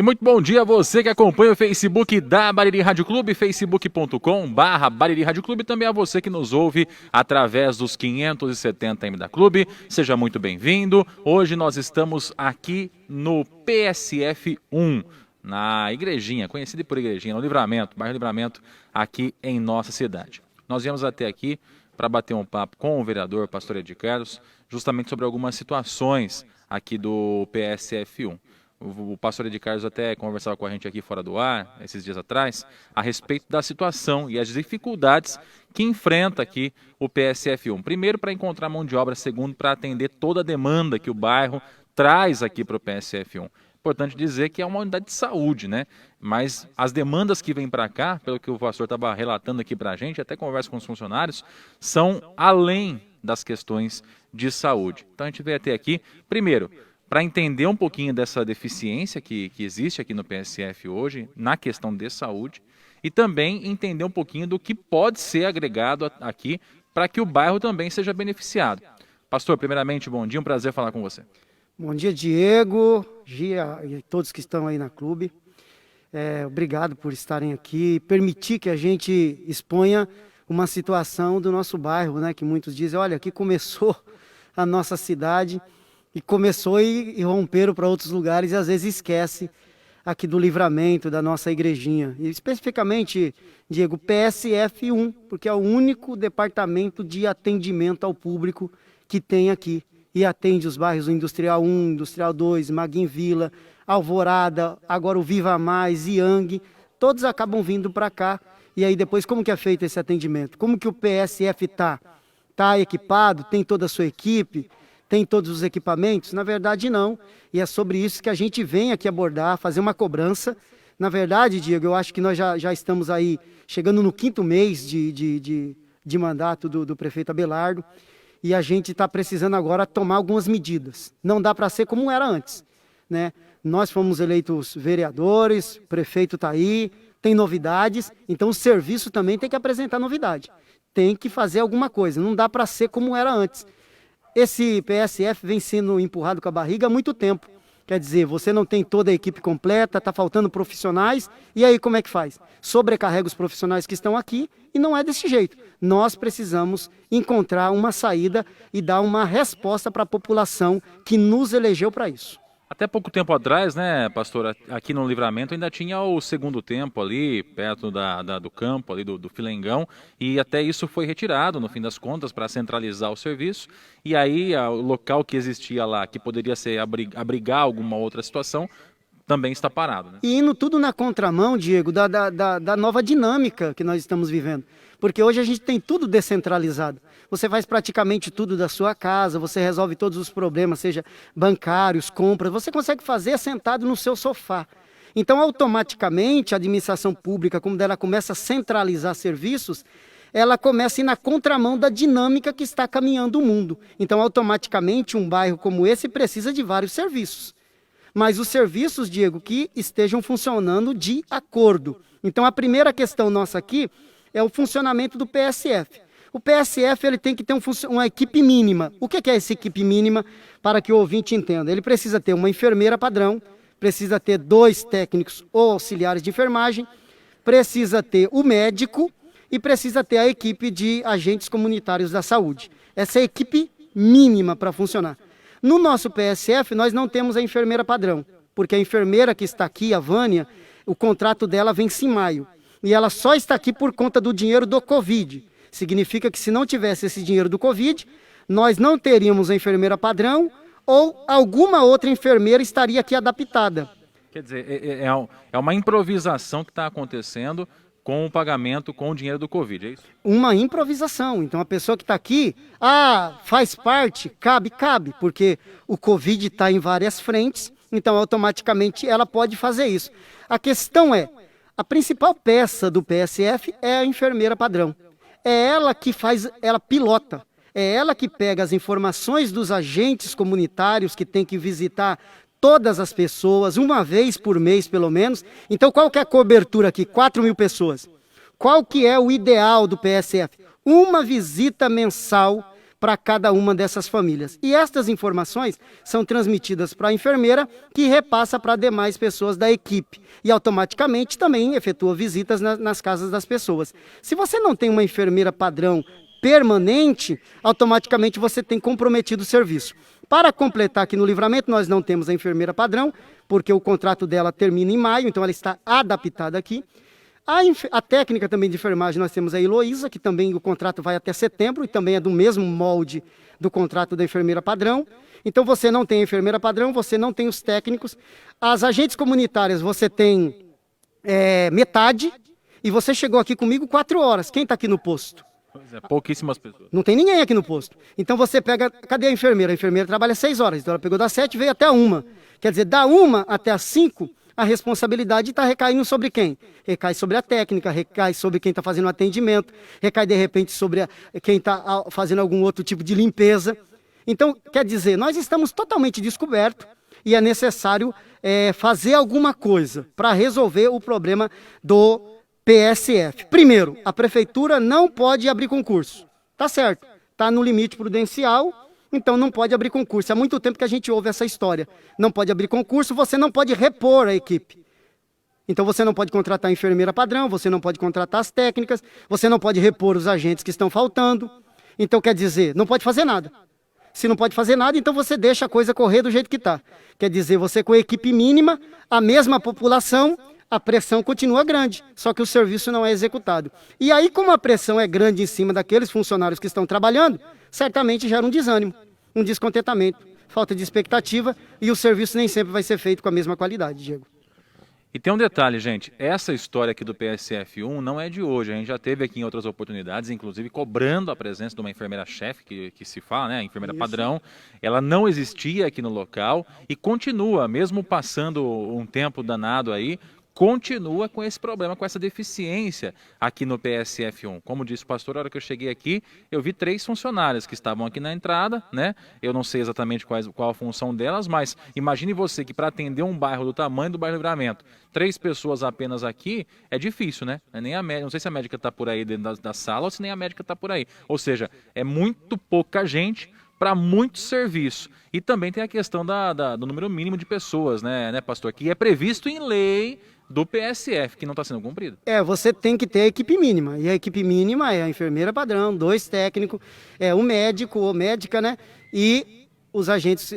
E muito bom dia a você que acompanha o Facebook da Bariri Rádio Clube, facebook.com/Bariri Rádio Clube, e também a você que nos ouve através dos 570M da Clube. Seja muito bem-vindo. Hoje nós estamos aqui no PSF 1, na Igrejinha, conhecida por Igrejinha, no Livramento, bairro Livramento, aqui em nossa cidade. Nós viemos até aqui para bater um papo com o vereador Pastor Edi Carlos, justamente sobre algumas situações aqui do PSF 1. O pastor Edi Carlos até conversava com a gente aqui fora do ar, esses dias atrás, a respeito da situação e as dificuldades que enfrenta aqui o PSF 1. Primeiro, para encontrar mão de obra. Segundo, para atender toda a demanda que o bairro traz aqui para o PSF 1. Importante dizer que é uma unidade de saúde, né? Mas as demandas que vêm para cá, pelo que o pastor estava relatando aqui para a gente, até conversa com os funcionários, são além das questões de saúde. Então a gente veio até aqui, primeiro, para entender um pouquinho dessa deficiência que existe aqui no PSF hoje, na questão de saúde, e também entender um pouquinho do que pode ser agregado aqui para que o bairro também seja beneficiado. Pastor, primeiramente, bom dia, um prazer falar com você. Bom dia, Diego, Gia e todos que estão aí na clube. Obrigado por estarem aqui e permitir que a gente exponha uma situação do nosso bairro, né? Que muitos dizem, olha, aqui começou a nossa cidade, e começou e romperam para outros lugares e às vezes esquece aqui do Livramento, da nossa igrejinha. E especificamente, Diego, PSF 1, porque é o único departamento de atendimento ao público que tem aqui. E atende os bairros do Industrial 1, Industrial 2, Maguim Vila, Alvorada, agora o Viva Mais, Yang, todos acabam vindo para cá. E aí depois como que é feito esse atendimento? Como que o PSF está? Está equipado? Tem toda a sua equipe? Tem todos os equipamentos? Na verdade, não. E é sobre isso que a gente vem aqui abordar, fazer uma cobrança. Na verdade, Diego, eu acho que nós já estamos aí chegando no 5º mês de mandato do prefeito Abelardo. E a gente está precisando agora tomar algumas medidas. Não dá para ser como era antes, né? Nós fomos eleitos vereadores, o prefeito está aí, tem novidades. Então o serviço também tem que apresentar novidade. Tem que fazer alguma coisa. Não dá para ser como era antes. Esse PSF vem sendo empurrado com a barriga há muito tempo. Quer dizer, você não tem toda a equipe completa, está faltando profissionais, e aí como é que faz? Sobrecarrega os profissionais que estão aqui e não é desse jeito. Nós precisamos encontrar uma saída e dar uma resposta para a população que nos elegeu para isso. Até pouco tempo atrás, né, pastor, aqui no Livramento ainda tinha o segundo tempo ali, perto do campo, ali do Filengão, e até isso foi retirado, no fim das contas, para centralizar o serviço, e aí o local que existia lá, que poderia ser abrigar alguma outra situação, também está parado, né? E indo tudo na contramão, Diego, da nova dinâmica que nós estamos vivendo. Porque hoje a gente tem tudo descentralizado. Você faz praticamente tudo da sua casa, você resolve todos os problemas, seja bancários, compras, você consegue fazer sentado no seu sofá. Então, automaticamente, a administração pública, como ela começa a centralizar serviços, ela começa a ir na contramão da dinâmica que está caminhando o mundo. Então, automaticamente, um bairro como esse precisa de vários serviços. Mas os serviços, Diego, que estejam funcionando de acordo. Então, a primeira questão nossa aqui é o funcionamento do PSF. O PSF ele tem que ter uma equipe mínima. O que é essa equipe mínima para que o ouvinte entenda? Ele precisa ter uma enfermeira padrão, precisa ter 2 técnicos ou auxiliares de enfermagem, precisa ter o médico e precisa ter a equipe de agentes comunitários da saúde. Essa é a equipe mínima para funcionar. No nosso PSF, nós não temos a enfermeira padrão, porque a enfermeira que está aqui, a Vânia, o contrato dela vence em maio. E ela só está aqui por conta do dinheiro do Covid. Significa que se não tivesse esse dinheiro do Covid, nós não teríamos a enfermeira padrão ou alguma outra enfermeira estaria aqui adaptada. Quer dizer, é uma improvisação que está acontecendo com o pagamento, com o dinheiro do Covid, é isso? Uma improvisação. Então a pessoa que está aqui, faz parte, cabe, porque o Covid está em várias frentes, então automaticamente ela pode fazer isso. A questão é, a principal peça do PSF é a enfermeira padrão. É ela que ela pilota, é ela que pega as informações dos agentes comunitários que tem que visitar todas as pessoas, uma vez por mês pelo menos. Então qual que é a cobertura aqui? 4.000 pessoas. Qual que é o ideal do PSF? Uma visita mensal para cada uma dessas famílias. E estas informações são transmitidas para a enfermeira, que repassa para demais pessoas da equipe. E automaticamente também efetua visitas nas casas das pessoas. Se você não tem uma enfermeira padrão permanente, automaticamente você tem comprometido o serviço. Para completar aqui no Livramento, nós não temos a enfermeira padrão, porque o contrato dela termina em maio, então ela está adaptada aqui. A técnica também de enfermagem, nós temos a Heloísa, que também o contrato vai até setembro, e também é do mesmo molde do contrato da enfermeira padrão. Então você não tem a enfermeira padrão, você não tem os técnicos. As agentes comunitárias você tem metade, e você chegou aqui comigo 4 horas. Quem está aqui no posto? Pois é, pouquíssimas pessoas. Não tem ninguém aqui no posto. Então você pega, cadê a enfermeira? A enfermeira trabalha 6 horas, então ela pegou das 7 e veio até 1. Quer dizer, da 1 até as 5, a responsabilidade está recaindo sobre quem? Recai sobre a técnica, recai sobre quem está fazendo o atendimento, recai de repente sobre quem está fazendo algum outro tipo de limpeza. Então, quer dizer, nós estamos totalmente descobertos e é necessário fazer alguma coisa para resolver o problema do PSF. Primeiro, a prefeitura não pode abrir concurso. Tá certo, está no limite prudencial, então não pode abrir concurso. Há muito tempo que a gente ouve essa história. Não pode abrir concurso, você não pode repor a equipe. Então você não pode contratar a enfermeira padrão, você não pode contratar as técnicas, você não pode repor os agentes que estão faltando. Então quer dizer, não pode fazer nada. Se não pode fazer nada, então você deixa a coisa correr do jeito que está. Quer dizer, você com a equipe mínima, a mesma população, a pressão continua grande, só que o serviço não é executado. E aí, como a pressão é grande em cima daqueles funcionários que estão trabalhando, certamente gera um desânimo, um descontentamento, falta de expectativa, e o serviço nem sempre vai ser feito com a mesma qualidade, Diego. E tem um detalhe, gente, essa história aqui do PSF1 não é de hoje, a gente já teve aqui em outras oportunidades, inclusive cobrando a presença de uma enfermeira-chefe, que se fala, né, a enfermeira padrão, ela não existia aqui no local e continua, mesmo passando um tempo danado aí, continua com esse problema, com essa deficiência aqui no PSF1. Como disse o pastor, a hora que eu cheguei aqui, eu vi 3 funcionárias que estavam aqui na entrada, né? Eu não sei exatamente qual a função delas, mas imagine você que para atender um bairro do tamanho do bairro Livramento, 3 pessoas apenas aqui, é difícil, né? Nem a médica, não sei se a médica está por aí dentro da sala ou se nem a médica está por aí. Ou seja, é muito pouca gente para muito serviço. E também tem a questão do número mínimo de pessoas, né, pastor? Que é previsto em lei do PSF, que não está sendo cumprido. Você tem que ter a equipe mínima. E a equipe mínima é a enfermeira padrão, 2 técnicos, o médico ou médica, né? E os agentes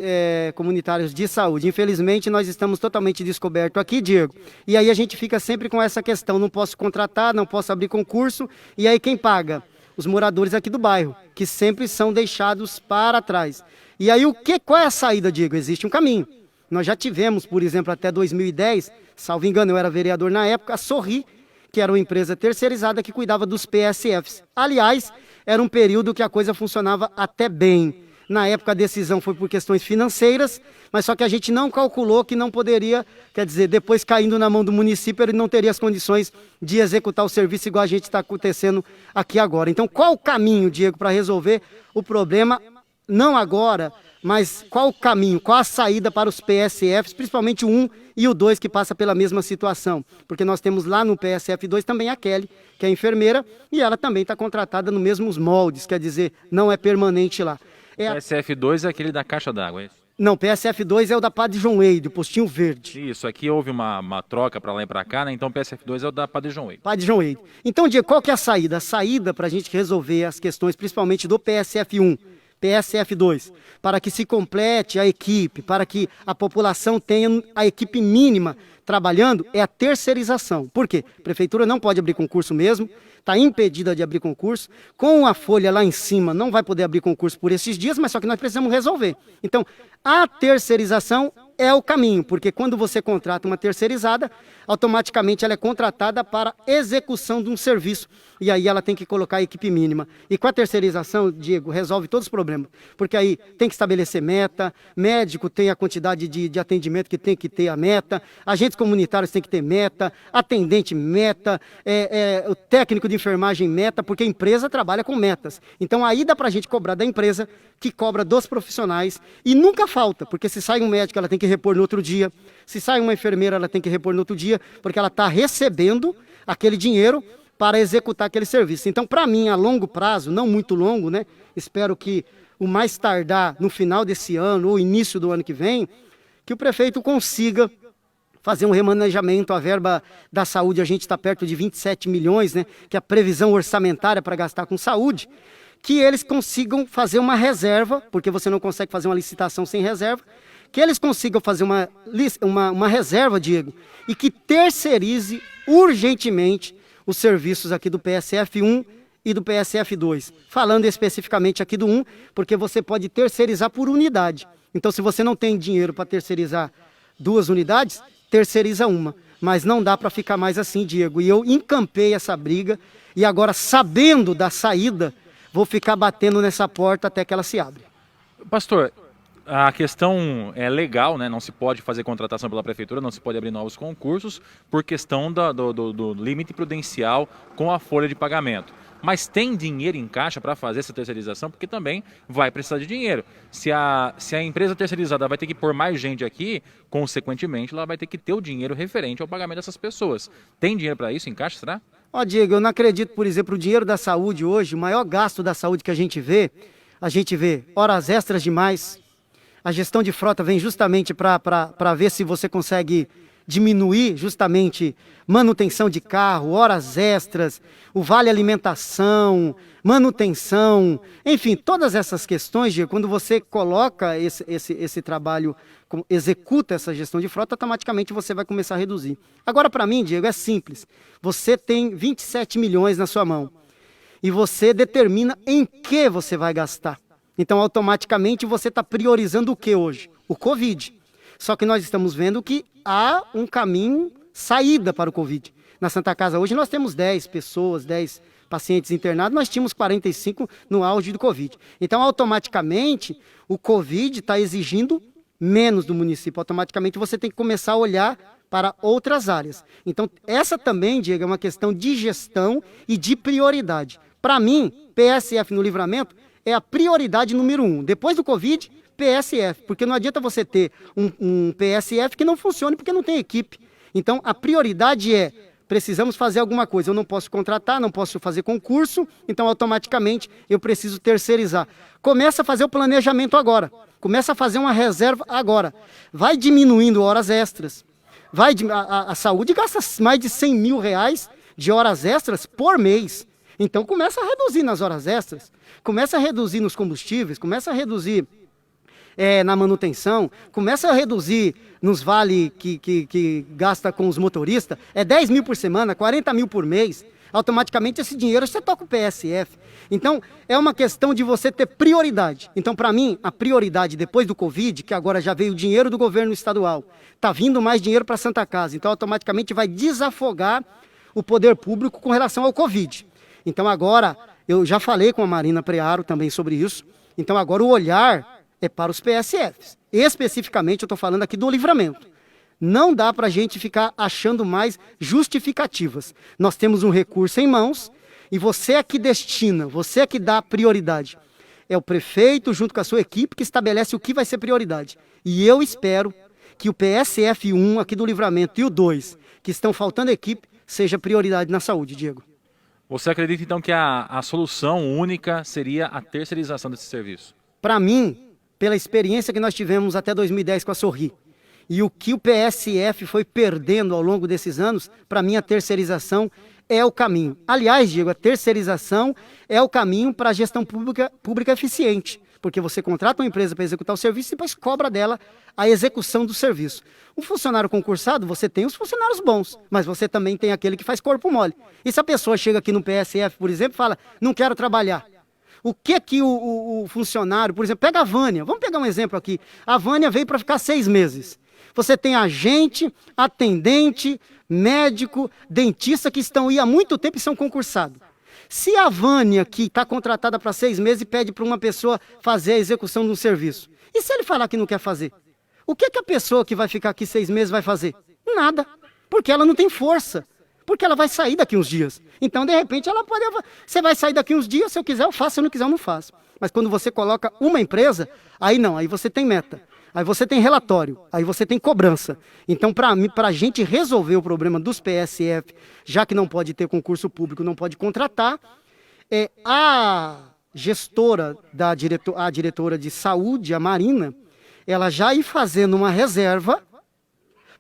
comunitários de saúde. Infelizmente, nós estamos totalmente descobertos aqui, Diego. E aí a gente fica sempre com essa questão, não posso contratar, não posso abrir concurso. E aí quem paga? Os moradores aqui do bairro, que sempre são deixados para trás. E aí qual é a saída, Diego? Existe um caminho. Nós já tivemos, por exemplo, até 2010, salvo engano, eu era vereador na época, a Sorri, que era uma empresa terceirizada que cuidava dos PSFs. Aliás, era um período que a coisa funcionava até bem. Na época a decisão foi por questões financeiras, mas só que a gente não calculou que não poderia, quer dizer, depois caindo na mão do município, ele não teria as condições de executar o serviço igual a gente está acontecendo aqui agora. Então, qual o caminho, Diego, para resolver o problema, não agora, mas qual o caminho, qual a saída para os PSFs, principalmente o 1 e o 2, que passa pela mesma situação? Porque nós temos lá no PSF 2 também a Kelly, que é enfermeira, e ela também está contratada nos mesmos moldes, quer dizer, não é permanente lá. PSF2 é aquele da caixa d'água, é isso? Não, PSF2 é o da Padre João Wade, o postinho verde. Isso, aqui houve uma troca para lá e para cá, né? Então PSF2 é o da Padre João Wade. Padre João Wade. Então, Diego, qual que é a saída? A saída para a gente resolver as questões, principalmente do PSF1, PSF2, para que se complete a equipe, para que a população tenha a equipe mínima trabalhando, é a terceirização. Por quê? A prefeitura não pode abrir concurso mesmo, está impedida de abrir concurso. Com a folha lá em cima, não vai poder abrir concurso por esses dias, mas só que nós precisamos resolver. Então, a terceirização é o caminho, porque quando você contrata uma terceirizada, automaticamente ela é contratada para execução de um serviço, e aí ela tem que colocar a equipe mínima. E com a terceirização, Diego, resolve todos os problemas, porque aí tem que estabelecer meta, médico tem a quantidade de atendimento que tem que ter a meta, agentes comunitários tem que ter meta, atendente meta, o técnico de enfermagem meta, porque a empresa trabalha com metas. Então aí dá para a gente cobrar da empresa, que cobra dos profissionais, e nunca falta, porque se sai um médico, ela tem que repor no outro dia, se sai uma enfermeira, ela tem que repor no outro dia, porque ela está recebendo aquele dinheiro para executar aquele serviço. Então, para mim, a longo prazo, não muito longo, né? espero que o mais tardar no final desse ano ou início do ano que vem, que o prefeito consiga fazer um remanejamento. A verba da saúde, a gente está perto de 27 milhões, né, que é a previsão orçamentária para gastar com saúde, que eles consigam fazer uma reserva, porque você não consegue fazer uma licitação sem reserva, que eles consigam fazer uma reserva, Diego, e que terceirize urgentemente os serviços aqui do PSF 1 e do PSF 2. Falando especificamente aqui do 1, porque você pode terceirizar por unidade. Então, se você não tem dinheiro para terceirizar 2 unidades, terceiriza uma. Mas não dá para ficar mais assim, Diego. E eu encampei essa briga e agora, sabendo da saída, vou ficar batendo nessa porta até que ela se abra. Pastor, a questão é legal, né? Não se pode fazer contratação pela prefeitura, não se pode abrir novos concursos por questão do limite prudencial com a folha de pagamento. Mas tem dinheiro em caixa para fazer essa terceirização, porque também vai precisar de dinheiro. Se a empresa terceirizada vai ter que pôr mais gente aqui, consequentemente, ela vai ter que ter o dinheiro referente ao pagamento dessas pessoas. Tem dinheiro para isso em caixa, será? Ó, Diego, eu não acredito, por exemplo, o dinheiro da saúde hoje, o maior gasto da saúde que a gente vê horas extras demais. A gestão de frota vem justamente para ver se você consegue diminuir justamente manutenção de carro, horas extras, o vale alimentação, manutenção, enfim, todas essas questões, Diego, quando você coloca esse trabalho, executa essa gestão de frota, automaticamente você vai começar a reduzir. Agora, para mim, Diego, é simples. Você tem 27 milhões na sua mão e você determina em que você vai gastar. Então, automaticamente, você está priorizando o que hoje? O Covid. Só que nós estamos vendo que há um caminho, saída para o Covid. Na Santa Casa hoje nós temos 10 pessoas, 10 pacientes internados, nós tínhamos 45 no auge do Covid. Então, automaticamente, o Covid está exigindo menos do município. Automaticamente, você tem que começar a olhar para outras áreas. Então, essa também, Diego, é uma questão de gestão e de prioridade. Para mim, PSF no Livramento é a prioridade número 1. Depois do Covid, PSF, porque não adianta você ter um PSF que não funcione porque não tem equipe. Então, a prioridade é, precisamos fazer alguma coisa. Eu não posso contratar, não posso fazer concurso, então automaticamente eu preciso terceirizar. Começa a fazer o planejamento agora. Começa a fazer uma reserva agora. Vai diminuindo horas extras. A saúde gasta mais de 100 mil reais de horas extras por mês. Então, começa a reduzir nas horas extras. Começa a reduzir nos combustíveis, começa a reduzir na manutenção, começa a reduzir nos vale que gasta com os motoristas, 10 mil por semana, 40 mil por mês, automaticamente esse dinheiro você toca o PSF. Então, é uma questão de você ter prioridade. Então, para mim, a prioridade depois do Covid, que agora já veio o dinheiro do governo estadual, está vindo mais dinheiro para a Santa Casa, então automaticamente vai desafogar o poder público com relação ao Covid. Então agora, eu já falei com a Marina Prearo também sobre isso, então agora o olhar é para os PSFs. Especificamente, eu estou falando aqui do Livramento. Não dá para a gente ficar achando mais justificativas. Nós temos um recurso em mãos e você é que destina, você é que dá prioridade. É o prefeito, junto com a sua equipe, que estabelece o que vai ser prioridade. E eu espero que o PSF 1 aqui do Livramento e o 2, que estão faltando equipe, seja prioridade na saúde, Diego. Você acredita, então, que a solução única seria a terceirização desse serviço? Para mim, pela experiência que nós tivemos até 2010 com a Sorri, e o que o PSF foi perdendo ao longo desses anos, para mim a terceirização é o caminho. Aliás, Diego, a terceirização é o caminho para a gestão pública eficiente, porque você contrata uma empresa para executar o serviço e depois cobra dela a execução do serviço. Um funcionário concursado, você tem os funcionários bons, mas você também tem aquele que faz corpo mole. E se a pessoa chega aqui no PSF, por exemplo, e fala, não quero trabalhar, o que o funcionário, por exemplo, pega a Vânia, vamos pegar um exemplo aqui, a Vânia veio para ficar 6 meses. Você tem agente, atendente, médico, dentista que estão aí há muito tempo e são concursados. Se a Vânia, que está contratada para 6 meses, pede para uma pessoa fazer a execução de um serviço, e se ele falar que não quer fazer? O que a pessoa que vai ficar aqui 6 meses vai fazer? Nada, porque ela não tem força. Porque ela vai sair daqui uns dias. Então, de repente, ela pode... Você vai sair daqui uns dias, se eu quiser eu faço, se eu não quiser eu não faço. Mas quando você coloca uma empresa, aí não, aí você tem meta. Aí você tem relatório, aí você tem cobrança. Então, para a gente resolver o problema dos PSF, já que não pode ter concurso público, não pode contratar, gestora, a diretora de saúde, a Marina, ela já ir fazendo uma reserva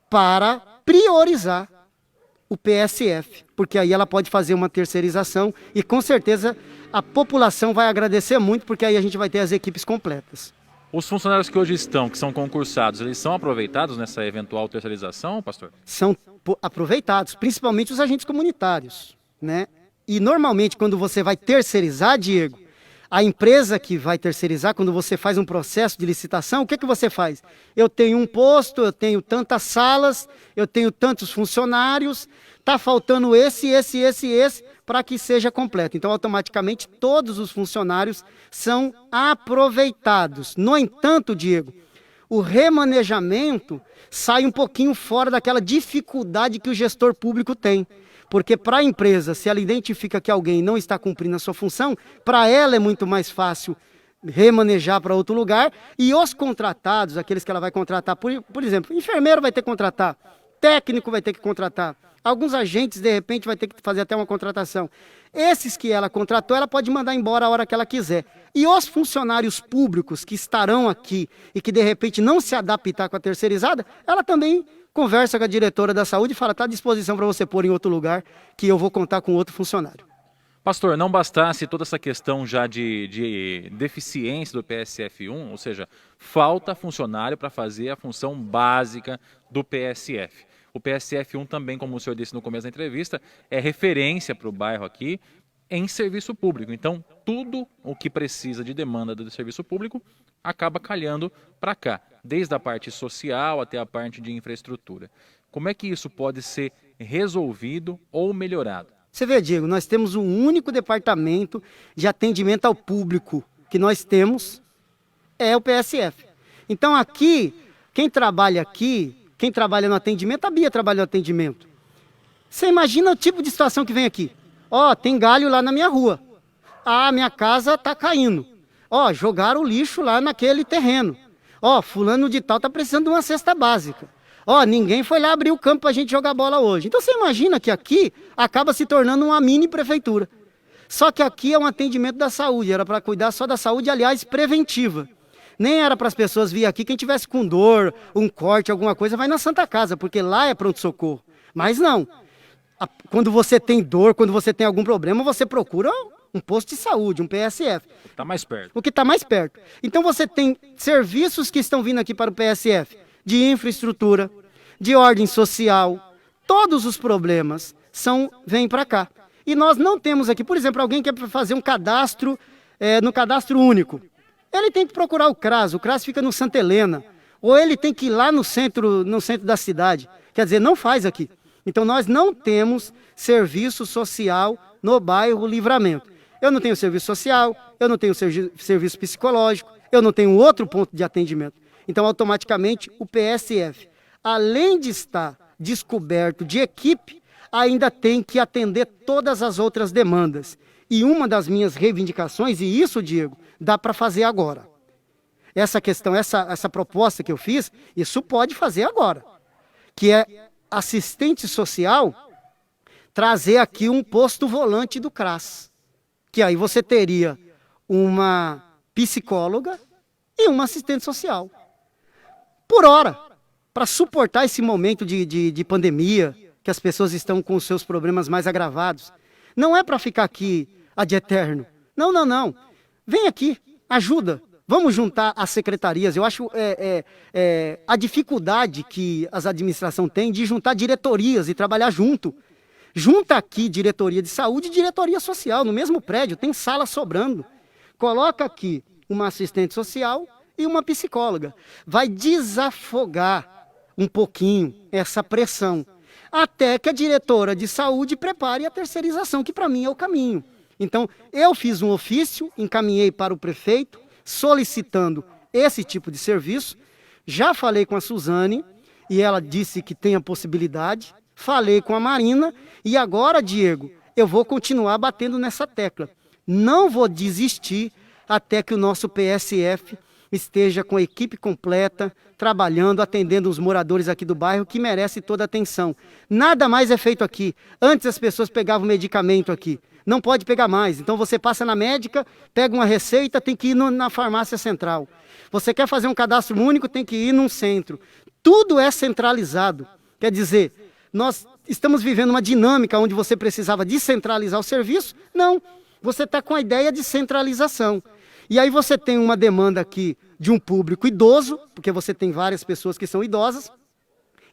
para priorizar o PSF, porque aí ela pode fazer uma terceirização e com certeza a população vai agradecer muito, porque aí a gente vai ter as equipes completas. Os funcionários que hoje estão, que são concursados, eles são aproveitados nessa eventual terceirização, pastor? São aproveitados, principalmente os agentes comunitários, né? E normalmente quando você vai terceirizar, Diego, a empresa que vai terceirizar, quando você faz um processo de licitação, o que que você faz? Eu tenho um posto, eu tenho tantas salas, eu tenho tantos funcionários, está faltando esse, para que seja completo. Então, automaticamente, todos os funcionários são aproveitados. No entanto, Diego, o remanejamento sai um pouquinho fora daquela dificuldade que o gestor público tem. Porque para a empresa, se ela identifica que alguém não está cumprindo a sua função, para ela é muito mais fácil remanejar para outro lugar. E os contratados, aqueles que ela vai contratar, por exemplo, enfermeiro vai ter que contratar, técnico vai ter que contratar, alguns agentes, de repente, vai ter que fazer até uma contratação. Esses que ela contratou, ela pode mandar embora a hora que ela quiser. E os funcionários públicos que estarão aqui e que, de repente, não se adaptar com a terceirizada, ela também conversa com a diretora da saúde e fala, está à disposição para você pôr em outro lugar, que eu vou contar com outro funcionário. Pastor, não bastasse toda essa questão já de deficiência do PSF1, ou seja, falta funcionário para fazer a função básica do PSF. O PSF1 também, como o senhor disse no começo da entrevista, é referência para o bairro aqui em serviço público. Então, tudo o que precisa de demanda do serviço público acaba calhando para cá, desde a parte social até a parte de infraestrutura. Como é que isso pode ser resolvido ou melhorado? Você vê, Diego, nós temos um único departamento de atendimento ao público que nós temos, é o PSF. Então aqui, quem trabalha no atendimento, a Bia trabalha no atendimento. Você imagina o tipo de situação que vem aqui. Ó, tem galho lá na minha rua. Ah, minha casa está caindo. Ó, jogaram o lixo lá naquele terreno. Ó, fulano de tal está precisando de uma cesta básica. Ó, ninguém foi lá abrir o campo para a gente jogar bola hoje. Então você imagina que aqui acaba se tornando uma mini prefeitura. Só que aqui é um atendimento da saúde, era para cuidar só da saúde, aliás, preventiva. Nem era para as pessoas vir aqui, quem tivesse com dor, um corte, alguma coisa, vai na Santa Casa, porque lá é pronto-socorro. Mas não. Quando você tem dor, quando você tem algum problema, você procura um posto de saúde, um PSF. Está mais perto. O que está mais perto. Então você tem serviços que estão vindo aqui para o PSF, de infraestrutura, de ordem social, todos os problemas vêm para cá. E nós não temos aqui, por exemplo, alguém que quer fazer um cadastro no cadastro único. Ele tem que procurar o CRAS fica no Santa Helena, ou ele tem que ir lá no centro da cidade. Quer dizer, não faz aqui. Então nós não temos serviço social no bairro Livramento. Eu não tenho serviço social, eu não tenho serviço psicológico, eu não tenho outro ponto de atendimento. Então, automaticamente, o PSF, além de estar descoberto de equipe, ainda tem que atender todas as outras demandas. E uma das minhas reivindicações, e isso, Diego, dá para fazer agora. Essa questão, essa proposta que eu fiz, isso pode fazer agora. Que é assistente social trazer aqui um posto volante do CRAS. Que aí você teria uma psicóloga e uma assistente social. Por hora, para suportar esse momento de pandemia, que as pessoas estão com os seus problemas mais agravados. Não é para ficar aqui ad eterno. Não. Vem aqui, ajuda. Vamos juntar as secretarias. Eu acho a dificuldade que as administrações têm de juntar diretorias e trabalhar junto. Junta aqui diretoria de saúde e diretoria social, no mesmo prédio, tem sala sobrando. Coloca aqui uma assistente social e uma psicóloga. Vai desafogar um pouquinho essa pressão, até que a diretora de saúde prepare a terceirização, que para mim é o caminho. Então, eu fiz um ofício, encaminhei para o prefeito, solicitando esse tipo de serviço. Já falei com a Suzane, e ela disse que tem a possibilidade. Falei com a Marina, e agora, Diego, eu vou continuar batendo nessa tecla. Não vou desistir até que o nosso PSF esteja com a equipe completa, trabalhando, atendendo os moradores aqui do bairro, que merece toda a atenção. Nada mais é feito aqui. Antes as pessoas pegavam medicamento aqui. Não pode pegar mais. Então você passa na médica, pega uma receita, tem que ir na farmácia central. Você quer fazer um cadastro único, tem que ir num centro. Tudo é centralizado. Quer dizer, nós estamos vivendo uma dinâmica onde você precisava descentralizar o serviço. Não, você está com a ideia de centralização. E aí você tem uma demanda aqui de um público idoso, porque você tem várias pessoas que são idosas,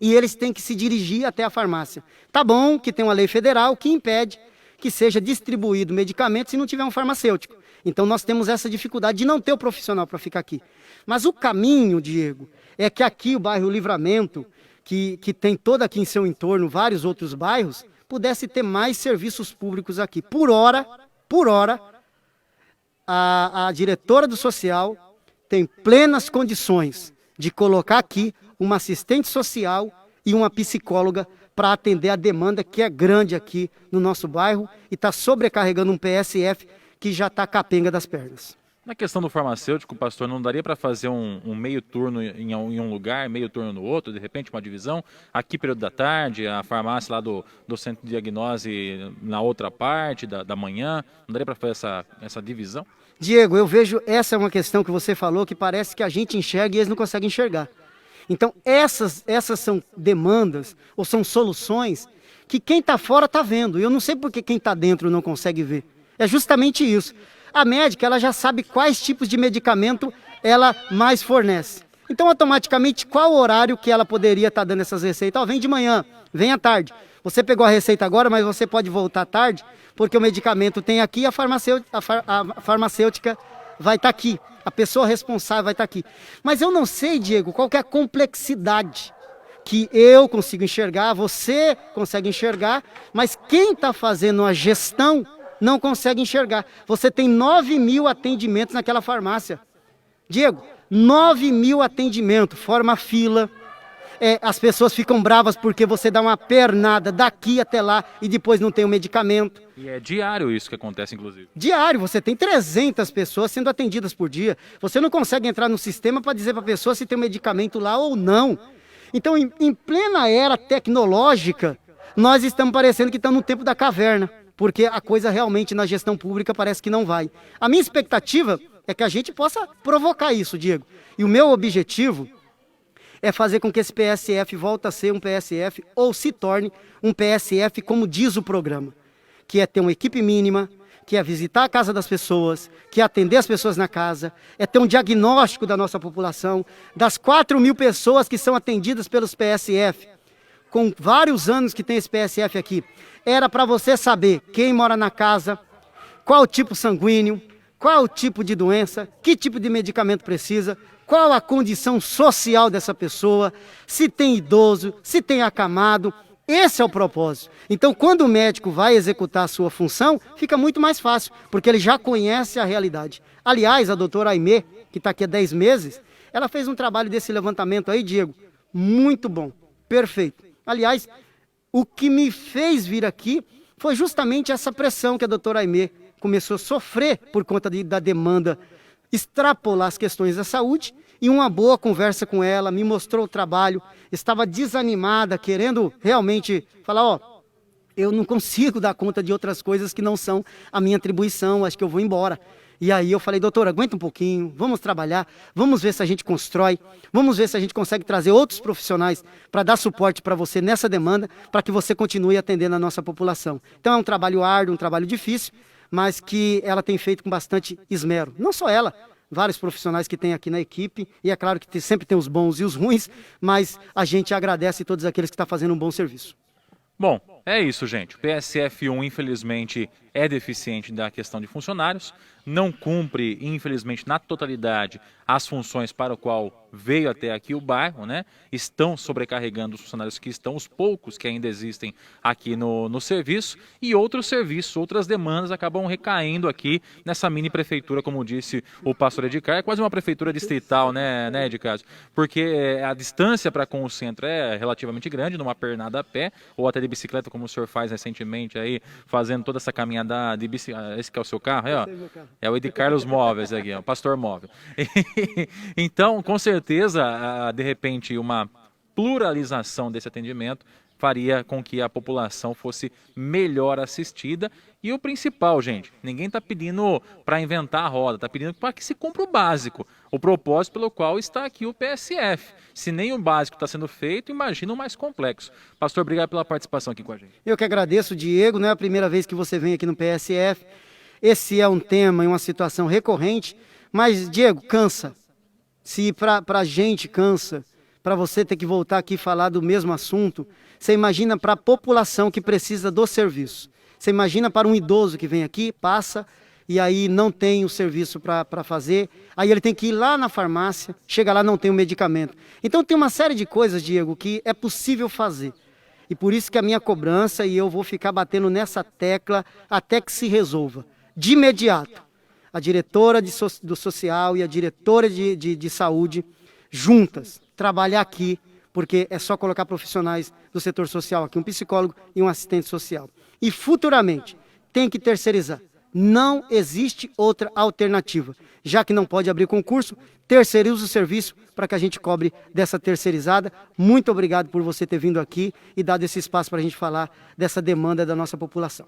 e eles têm que se dirigir até a farmácia. Tá bom que tem uma lei federal que impede que seja distribuído medicamento se não tiver um farmacêutico. Então nós temos essa dificuldade de não ter o profissional para ficar aqui. Mas o caminho, Diego, é que aqui o bairro Livramento, que tem todo aqui em seu entorno vários outros bairros, pudesse ter mais serviços públicos aqui. Por hora, a diretora do social tem plenas condições de colocar aqui uma assistente social e uma psicóloga para atender a demanda que é grande aqui no nosso bairro e está sobrecarregando um PSF que já está capenga das pernas. Na questão do farmacêutico, pastor, não daria para fazer um meio turno em um lugar, meio turno no outro, de repente uma divisão? Aqui período da tarde, a farmácia lá do centro de diagnose na outra parte da manhã, não daria para fazer essa divisão? Diego, eu vejo, essa é uma questão que você falou, que parece que a gente enxerga e eles não conseguem enxergar. Então, essas são demandas, ou são soluções, que quem está fora está vendo. E eu não sei por que quem está dentro não consegue ver. É justamente isso. A médica, ela já sabe quais tipos de medicamento ela mais fornece. Então, automaticamente, qual horário que ela poderia estar dando essas receitas? Vem de manhã, vem à tarde. Você pegou a receita agora, mas você pode voltar à tarde, porque o medicamento tem aqui, a farmacêutica vai estar aqui. A pessoa responsável vai estar aqui. Mas eu não sei, Diego, qual que é a complexidade que eu consigo enxergar, você consegue enxergar, mas quem está fazendo a gestão não consegue enxergar. Você tem 9.000 atendimentos naquela farmácia. Diego, 9.000 atendimentos, forma fila. As pessoas ficam bravas porque você dá uma pernada daqui até lá e depois não tem o medicamento. E é diário isso que acontece, inclusive. Diário, você tem 300 pessoas sendo atendidas por dia. Você não consegue entrar no sistema para dizer para a pessoa se tem o medicamento lá ou não. Então, em plena era tecnológica, nós estamos parecendo que estamos no tempo da caverna, porque a coisa realmente na gestão pública parece que não vai. A minha expectativa é que a gente possa provocar isso, Diego. E o meu objetivo é fazer com que esse PSF volte a ser um PSF ou se torne um PSF como diz o programa, que é ter uma equipe mínima, que é visitar a casa das pessoas, que é atender as pessoas na casa, é ter um diagnóstico da nossa população, das 4.000 pessoas que são atendidas pelos PSF, com vários anos que tem esse PSF aqui, era para você saber quem mora na casa, qual o tipo sanguíneo, qual o tipo de doença, que tipo de medicamento precisa, qual a condição social dessa pessoa, se tem idoso, se tem acamado. Esse é o propósito. Então, quando o médico vai executar a sua função, fica muito mais fácil, porque ele já conhece a realidade. Aliás, a doutora Aimee, que está aqui há 10 meses, ela fez um trabalho desse levantamento aí, Diego, muito bom, perfeito. Aliás, o que me fez vir aqui foi justamente essa pressão que a doutora Aimee começou a sofrer por conta da demanda extrapolar as questões da saúde, e uma boa conversa com ela, me mostrou o trabalho, estava desanimada, querendo realmente falar, eu não consigo dar conta de outras coisas que não são a minha atribuição, acho que eu vou embora. E aí eu falei, doutora, aguenta um pouquinho, vamos trabalhar, vamos ver se a gente constrói, vamos ver se a gente consegue trazer outros profissionais para dar suporte para você nessa demanda, para que você continue atendendo a nossa população. Então é um trabalho árduo, um trabalho difícil, mas que ela tem feito com bastante esmero. Não só ela, vários profissionais que tem aqui na equipe, e é claro que sempre tem os bons e os ruins, mas a gente agradece a todos aqueles que estão fazendo um bom serviço. Bom, é isso, gente. O PSF1, infelizmente, é deficiente da questão de funcionários, não cumpre, infelizmente, na totalidade, as funções para o qual veio até aqui o bairro, né? Estão sobrecarregando os funcionários que estão, os poucos que ainda existem aqui no serviço, e outros serviços, outras demandas acabam recaindo aqui nessa mini prefeitura, como disse o pastor Edgar. É quase uma prefeitura distrital, né Edgar? Porque a distância para com o centro é relativamente grande, numa pernada a pé, ou até de bicicleta bicicleta, como o senhor faz recentemente aí, fazendo toda essa caminhada de bicicleta. Esse que é o seu carro? É, ó. É o Ed Carlos Móveis aqui, ó, o Pastor Móvel. Então, com certeza, de repente, uma pluralização desse atendimento faria com que a população fosse melhor assistida. E o principal, gente, ninguém está pedindo para inventar a roda, está pedindo para que se cumpra o básico, o propósito pelo qual está aqui o PSF. Se nem o básico está sendo feito, imagina o mais complexo. Pastor, obrigado pela participação aqui com a gente. Eu que agradeço, Diego, não é a primeira vez que você vem aqui no PSF. Esse é um tema e uma situação recorrente, mas, Diego, cansa. Se para a gente cansa, para você ter que voltar aqui e falar do mesmo assunto, você imagina para a população que precisa do serviço. Você imagina para um idoso que vem aqui, passa e aí não tem o serviço para fazer, aí ele tem que ir lá na farmácia, chega lá não tem o medicamento. Então tem uma série de coisas, Diego, que é possível fazer. E por isso que a minha cobrança, e eu vou ficar batendo nessa tecla até que se resolva. De imediato, a diretora do social e a diretora de saúde, juntas, trabalhar aqui, porque é só colocar profissionais do setor social aqui, um psicólogo e um assistente social. E futuramente, tem que terceirizar. Não existe outra alternativa. Já que não pode abrir concurso, terceiriza o serviço para que a gente cobre dessa terceirizada. Muito obrigado por você ter vindo aqui e dado esse espaço para a gente falar dessa demanda da nossa população.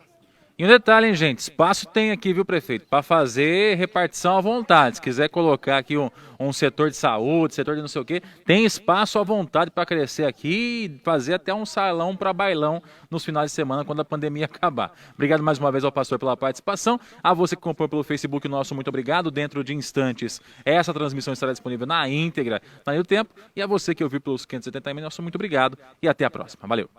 E um detalhe, hein, gente, espaço tem aqui, viu, prefeito, para fazer repartição à vontade. Se quiser colocar aqui um setor de saúde, setor de não sei o quê, tem espaço à vontade para crescer aqui e fazer até um salão para bailão nos finais de semana, quando a pandemia acabar. Obrigado mais uma vez ao pastor pela participação. A você que acompanhou pelo Facebook, nosso muito obrigado. Dentro de instantes, essa transmissão estará disponível na íntegra, na Linha do Tempo. E a você que ouviu pelos 570 nosso muito obrigado e até a próxima. Valeu!